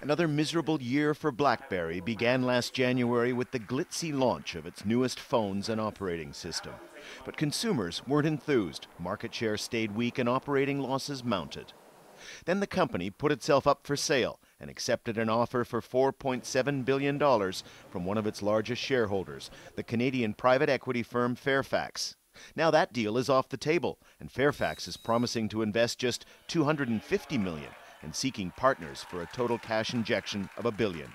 Another miserable year for Blackberry began last January with the glitzy launch of its newest phones and operating system. But consumers weren't enthused. Market share stayed weak and operating losses mounted. Then the company put itself up for sale and accepted an offer for $4.7 billion from one of its largest shareholders, the Canadian private equity firm Fairfax. Now that deal is off the table, and Fairfax is promising to invest just $250 million and seeking partners for a total cash injection of $1 billion.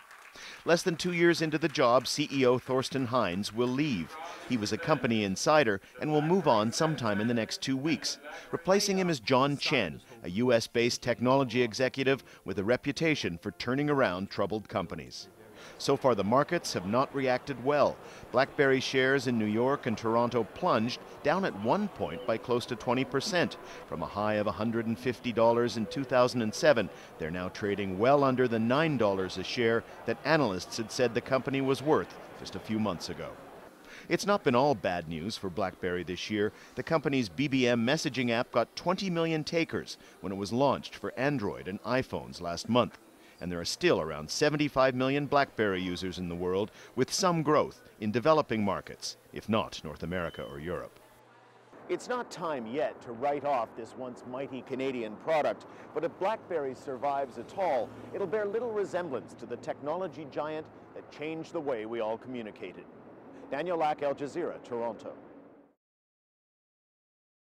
Less than 2 years into the job, CEO Thorstein Heins will leave. He was a company insider and will move on sometime in the next 2 weeks. Replacing him is Chen, a US-based technology executive with a reputation for turning around troubled companies. So far, the markets have not reacted well. Blackberry shares in New York and Toronto plunged, down at one point by close to 20%. From a high of $150 in 2007, they're now trading well under the $9 a share that analysts had said the company was worth just a few months ago. It's not been all bad news for Blackberry this year. The company's BBM messaging app got 20 million takers when it was launched for Android and iPhones last month. And there are still around 75 million Blackberry users in the world, with some growth in developing markets, if not North America or Europe. It's not time yet to write off this once mighty Canadian product, but if Blackberry survives at all, it'll bear little resemblance to the technology giant that changed the way we all communicated. Daniel Lack, Al Jazeera, Toronto.